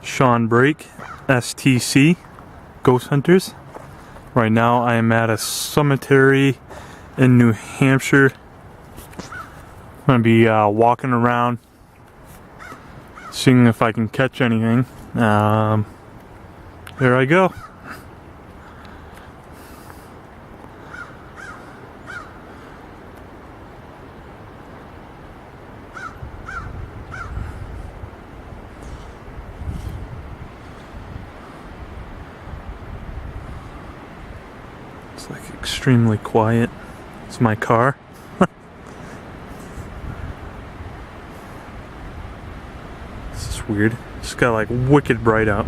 Sean Brake, STC, Ghost Hunters. Right now I am at a cemetery in New Hampshire. I'm going to be walking around, seeing if I can catch anything. There I go. It's like extremely quiet. It's my car. This is weird. It's got like wicked bright out.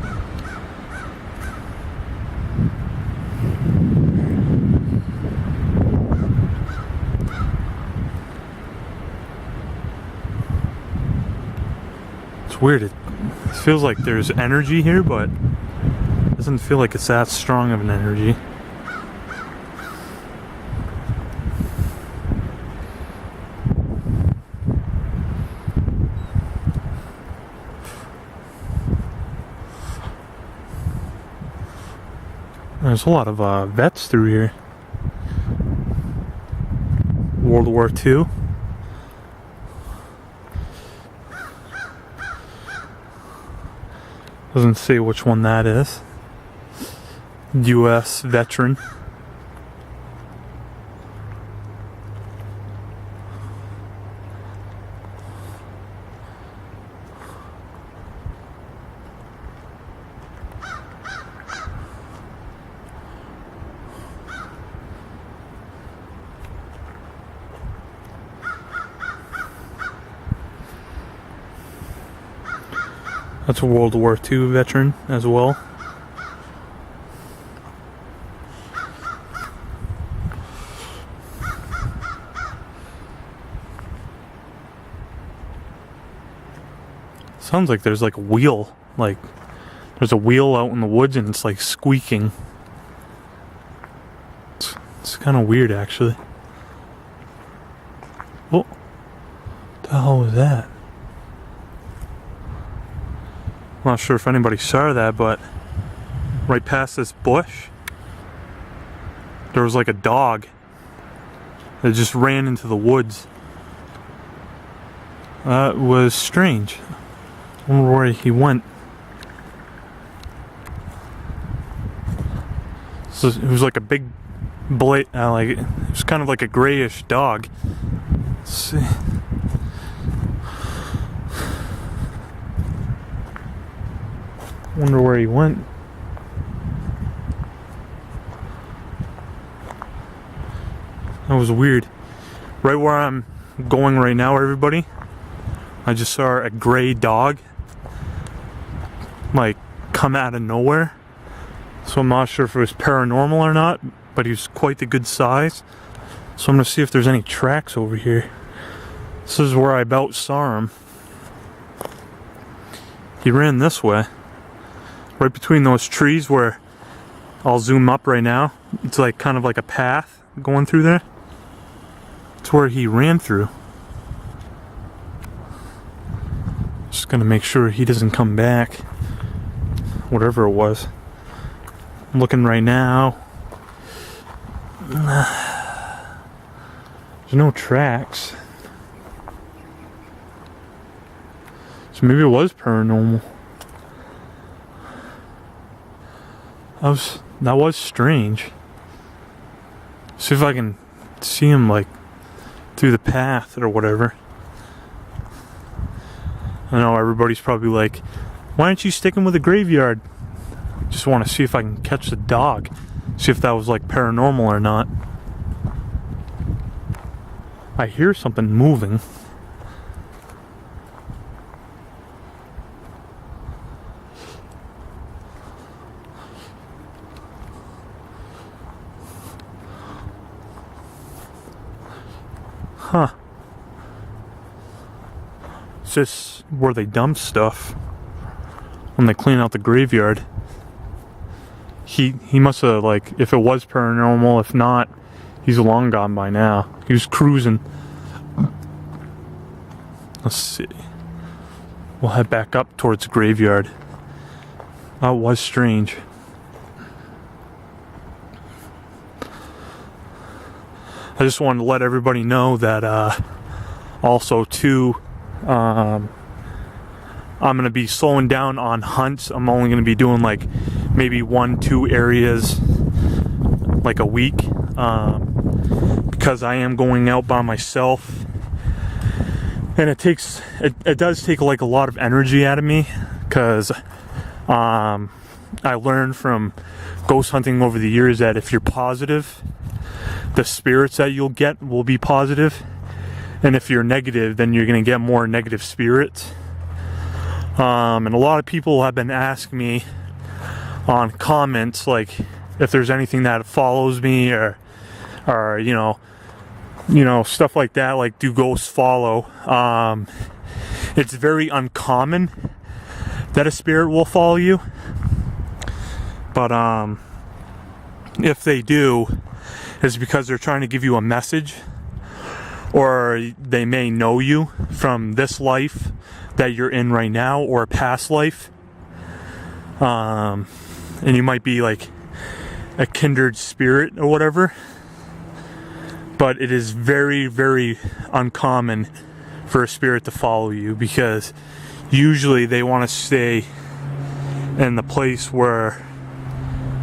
It's weird. It feels like there's energy here, but it doesn't feel like it's that strong of an energy. There's a lot of vets through here. World War II. Doesn't say which one that is. U.S. veteran. That's a World War II veteran as well. Sounds like there's like a wheel. Like there's a wheel out in the woods and it's like squeaking. It's kind of weird actually. Oh, what the hell was that? I'm not sure if anybody saw that, but right past this bush, there was like a dog that just ran into the woods. It was strange. I wonder where he went. So it was like a big it was kind of like a grayish dog. Let's see. Wonder where he went. That was weird. Right where I'm going right now, everybody, I just saw a gray dog like come out of nowhere. So I'm not sure if it was paranormal or not, but he was quite the good size. So I'm gonna see if there's any tracks over here. This is where I about saw him. He ran this way. Right between those trees where I'll zoom up right now. It's like kind of like a path going through there. It's where he ran through. Just gonna make sure he doesn't come back. Whatever it was. I'm looking right now. There's no tracks. So maybe it was paranormal. That was strange. See if I can see him like through the path or whatever. I know everybody's probably like, why aren't you sticking with the graveyard? Just want to see if I can catch the dog. See if that was like paranormal or not. I hear something moving. Huh. It's just where they dump stuff when they clean out the graveyard. He must have, like, if it was paranormal, if not, he's long gone by now. He was cruising. Let's see. We'll head back up towards the graveyard. That was strange. I just wanted to let everybody know that also too, I'm going to be slowing down on hunts. I'm only going to be doing like maybe 1-2 areas like a week, because I am going out by myself, and it does take like a lot of energy out of me, because I learned from ghost hunting over the years that if you're positive, the spirits that you'll get will be positive, and if you're negative, then you're going to get more negative spirits. And a lot of people have been asking me on comments, like, if there's anything that follows me, or you know, stuff like that, like, do ghosts follow? It's very uncommon that a spirit will follow you, but if they do, it's because they're trying to give you a message, or they may know you from this life that you're in right now, or a past life, and you might be like a kindred spirit or whatever. But it is very, very uncommon for a spirit to follow you, because usually they want to stay in the place where,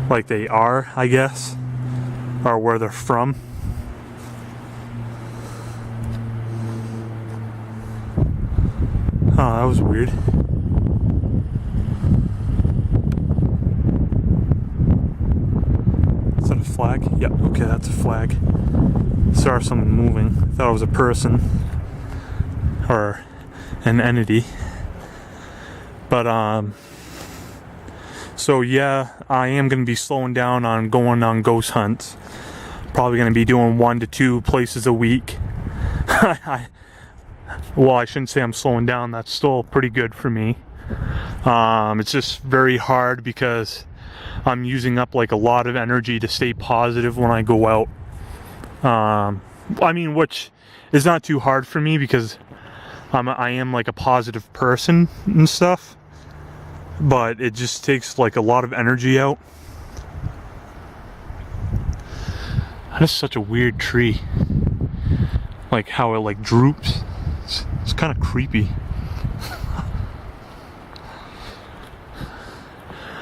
like, they are, I guess, or where they're from. Oh, that was weird. Is that a flag? Yep, okay, that's a flag. Saw something moving. Thought it was a person or an entity. But so yeah, I am going to be slowing down on going on ghost hunts. Probably going to be doing 1 to 2 places a week. Well, I shouldn't say I'm slowing down. That's still pretty good for me. It's just very hard because I'm using up like a lot of energy to stay positive when I go out. I mean, which is not too hard for me, because I am like a positive person and stuff, but it just takes like a lot of energy out. That is such a weird tree. Like how it like droops. It's kind of creepy.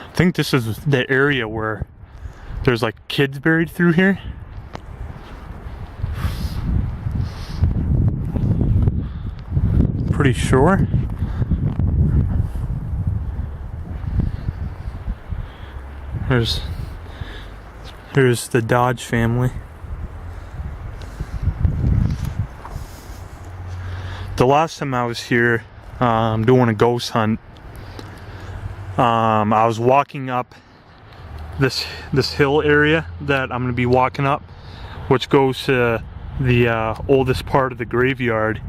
I think this is the area where there's like kids buried through here. Pretty sure. There's the Dodge family. The last time I was here doing a ghost hunt, I was walking up this hill area that I'm going to be walking up, which goes to the oldest part of the graveyard.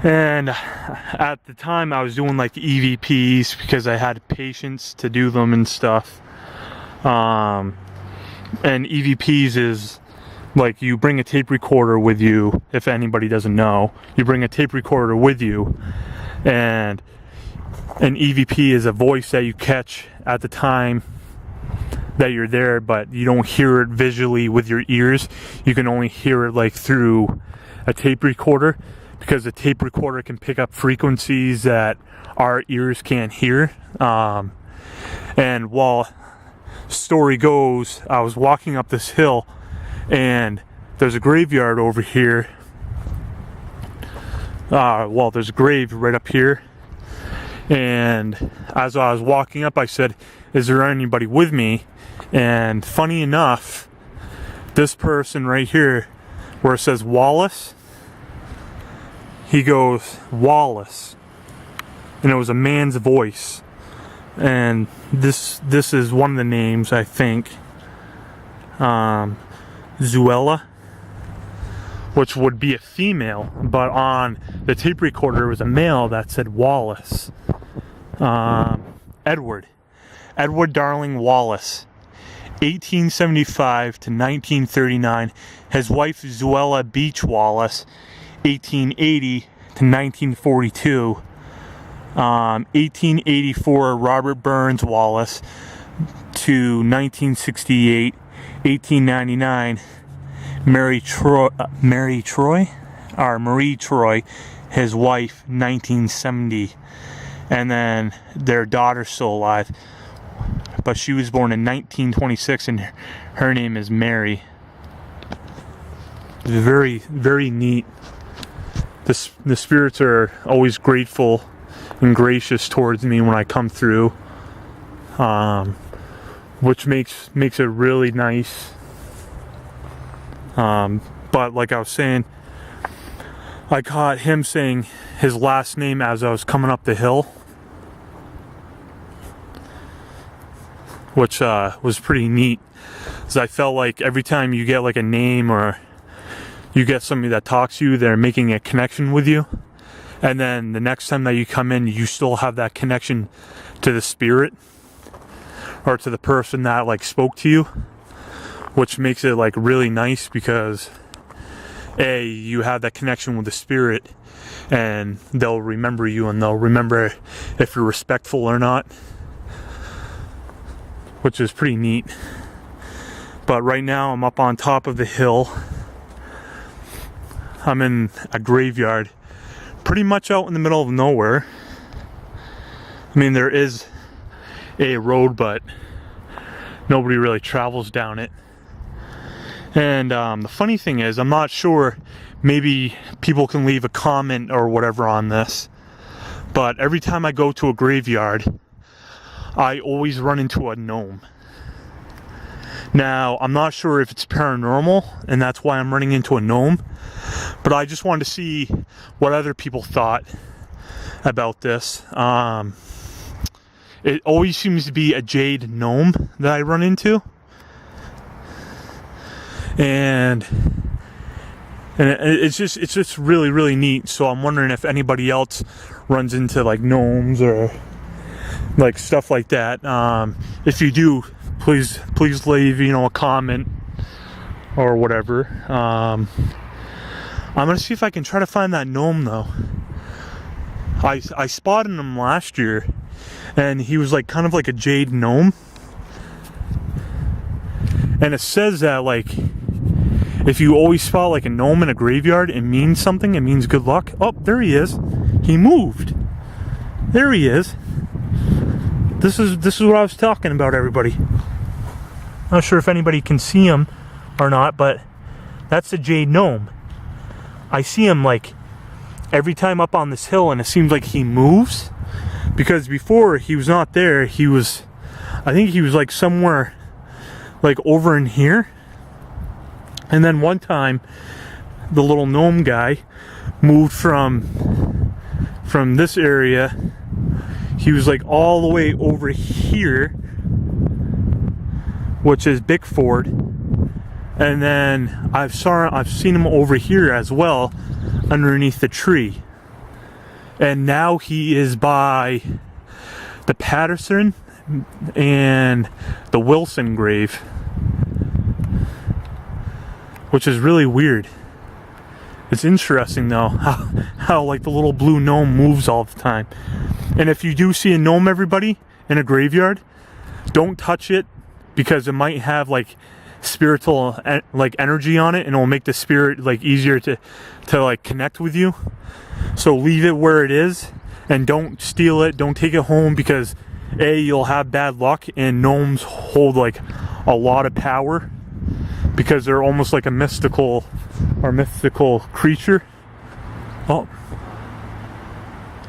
And at the time I was doing like EVPs because I had patience to do them and stuff. And EVPs is like, you bring a tape recorder with you. If anybody doesn't know, you bring a tape recorder with you, and an EVP is a voice that you catch at the time that you're there, but you don't hear it visually with your ears. You can only hear it like through a tape recorder, because the tape recorder can pick up frequencies that our ears can't hear. And while story goes, I was walking up this hill, and there's a graveyard over here. Well, there's a grave right up here. And as I was walking up, I said, "Is there anybody with me?" And funny enough, this person right here, where it says Wallace, he goes, "Wallace." And it was a man's voice. And this is one of the names, I think. Zuela, which would be a female, but on the tape recorder was a male that said Wallace. Edward Darling Wallace, 1875 to 1939. His wife Zuela Beach Wallace, 1880 to 1942. 1884 Robert Burns Wallace to 1968, 1899 Marie Troy, his wife, 1970, and then their daughter's still alive, but she was born in 1926, and her name is Mary. Very, very neat. The spirits are always grateful and gracious towards me when I come through, which makes it really nice. But like I was saying, I caught him saying his last name as I was coming up the hill, which was pretty neat, because I felt like every time you get like a name or you get somebody that talks to you, they're making a connection with you, and then the next time that you come in, you still have that connection to the spirit or to the person that like spoke to you, which makes it like really nice, because you have that connection with the spirit, and they'll remember you, and they'll remember if you're respectful or not, which is pretty neat. But right now I'm up on top of the hill. I'm in a graveyard, pretty much out in the middle of nowhere. I mean, there is a road, but nobody really travels down it. And the funny thing is, I'm not sure, maybe people can leave a comment or whatever on this, but every time I go to a graveyard, I always run into a gnome. Now, I'm not sure if it's paranormal, and that's why I'm running into a gnome, but I just wanted to see what other people thought about this. It always seems to be a jade gnome that I run into. And it's just really, really neat. So I'm wondering if anybody else runs into like gnomes or like stuff like that. If you do, please leave, a comment or whatever. I'm gonna see if I can try to find that gnome though. I spotted him last year, and he was like kind of like a jade gnome. And it says that like, if you always spot like a gnome in a graveyard, it means something. It means good luck. Oh, there he is. He moved. There he is. This is what I was talking about, everybody. Not sure if anybody can see him or not, but that's the jade gnome. I see him like every time up on this hill, and it seems like he moves, because before he was not there. I think he was like somewhere like over in here. And then one time, the little gnome guy moved from this area. He was like all the way over here, which is Bickford. And then I've seen him over here as well, underneath the tree. And now he is by the Patterson and the Wilson grave, which is really weird. It's interesting though, how like the little blue gnome moves all the time. And if you do see a gnome, everybody, in a graveyard, don't touch it, because it might have like spiritual like energy on it, and it will make the spirit like easier to like connect with you. So leave it where it is, and don't steal it, don't take it home, because you'll have bad luck, and gnomes hold like a lot of power, because they're almost like a mystical creature. Oh,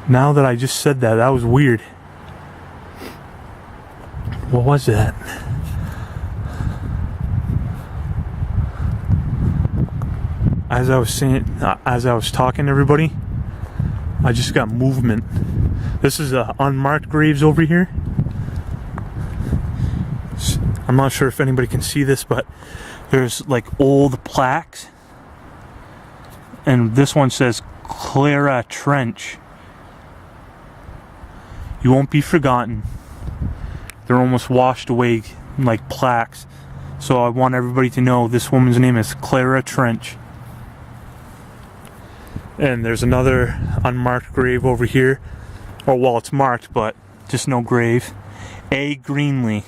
now that I just said that, that was weird. What was that? As I was talking to everybody, I just got movement. This is unmarked graves over here. I'm not sure if anybody can see this, but there's like old plaques, and this one says Clara Trench. You won't be forgotten. They're almost washed away like plaques. So I want everybody to know this woman's name is Clara Trench. And there's another unmarked grave over here. Or well, it's marked, but just no grave. A. Greenlee.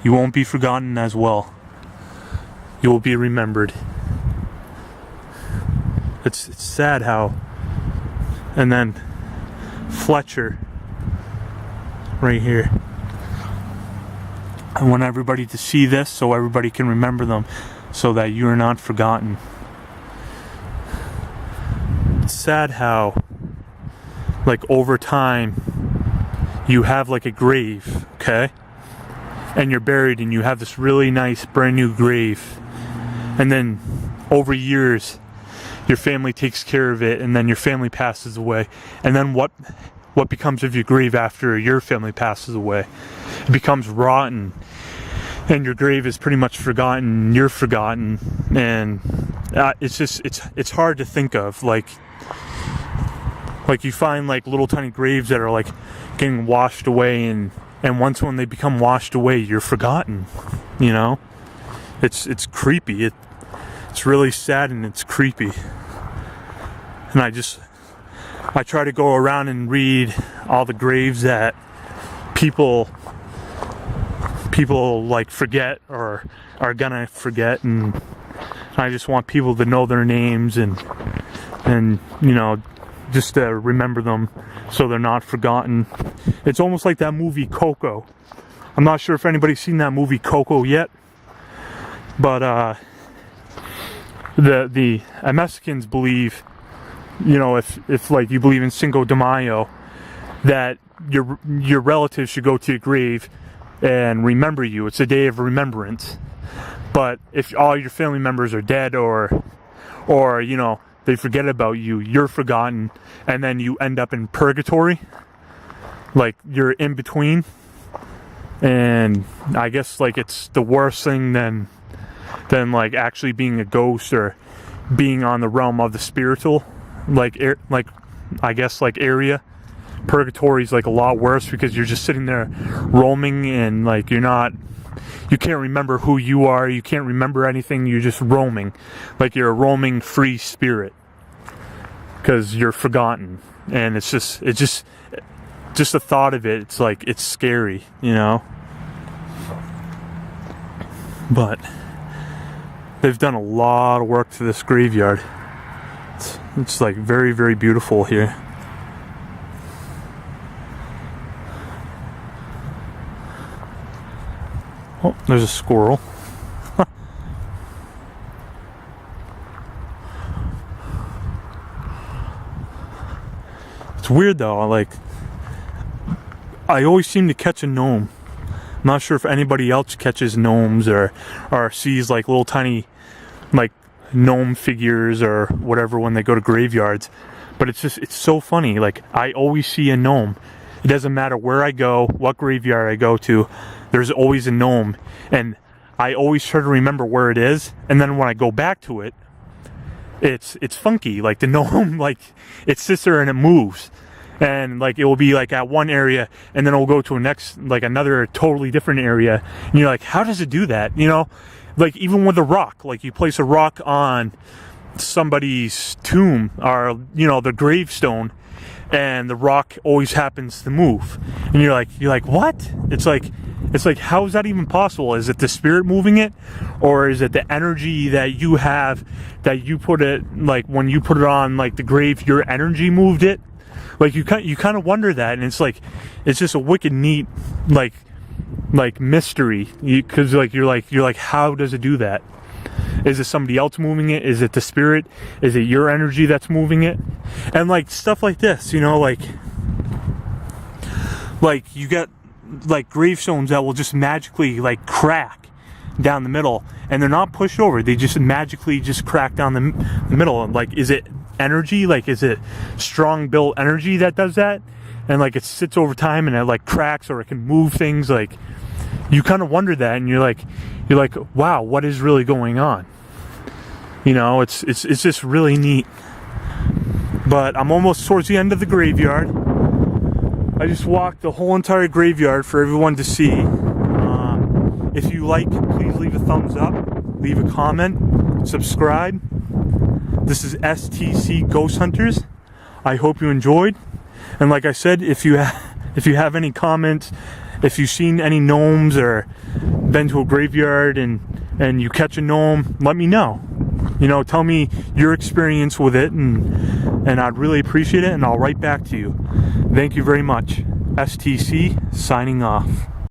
You won't be forgotten as well. You will be remembered. It's sad how. And then Fletcher right here. I want everybody to see this so everybody can remember them, so that you are not forgotten. It's sad how, like, over time you have like a grave, okay? And you're buried and you have this really nice brand new grave. And then over years your family takes care of it, and then your family passes away. And then what becomes of your grave after your family passes away? It becomes rotten, and your grave is pretty much forgotten. You're forgotten, and it's hard to think of. Like you find like little tiny graves that are like getting washed away, and once when they become washed away, you're forgotten. You know, it's creepy. It's really sad and it's creepy. And I try to go around and read all the graves that people like forget or are gonna forget, and I just want people to know their names and you know, just to remember them so they're not forgotten. It's almost like that movie Coco. I'm not sure if anybody's seen that movie Coco yet, but the Mexicans believe, you know, if like you believe in Cinco de Mayo, that your relatives should go to your grave and remember you. It's a day of remembrance. But if all your family members are dead, or you know, they forget about you, you're forgotten, and then you end up in purgatory, like you're in between. And I guess like it's the worst thing than like actually being a ghost or being on the realm of the spiritual, like I guess like area. Purgatory is like a lot worse because you're just sitting there roaming, and like you can't remember who you are, you can't remember anything, you're just roaming, like you're a roaming free spirit because you're forgotten. And it's just the thought of it, it's like, it's scary, you know. But they've done a lot of work to this graveyard. It's like very, very beautiful here. Oh, there's a squirrel. It's weird though, like, I always seem to catch a gnome. I'm not sure if anybody else catches gnomes or sees like little tiny like gnome figures or whatever when they go to graveyards. But it's so funny. Like, I always see a gnome. It doesn't matter where I go, what graveyard I go to, there's always a gnome. And I always try to remember where it is, and then when I go back to it, it's funky. Like the gnome, like it sits there and it moves. And like it will be like at one area, and then it will go to another totally different area. And you're like, how does it do that? You know, like even with a rock, like you place a rock on somebody's tomb or, you know, the gravestone, and the rock always happens to move. And you're like, what? It's like, how is that even possible? Is it the spirit moving it? Or is it the energy that you have, that you put it, like when you put it on like the grave, your energy moved it? Like you kind of wonder that, and it's like, it's just a wicked neat like mystery, because you're like, how does it do that? Is it somebody else moving it? Is it the spirit? Is it your energy that's moving it? And like stuff like this, you know, like you get like gravestones that will just magically like crack down the middle, and they're not pushed over, they just magically just crack down the middle. Like, is it energy? Like, is it strong built energy that does that? And like it sits over time and it like cracks, or it can move things. Like, you kind of wonder that, and you're like, wow, what is really going on? You know, it's just really neat. But I'm almost towards the end of the graveyard. I just walked the whole entire graveyard for everyone to see. If you like, please leave a thumbs up, leave a comment, subscribe. This is STC Ghost Hunters. I hope you enjoyed. And like I said, if you have any comments, if you've seen any gnomes or been to a graveyard and you catch a gnome, let me know. You know, tell me your experience with it, and I'd really appreciate it, and I'll write back to you. Thank you very much. STC signing off.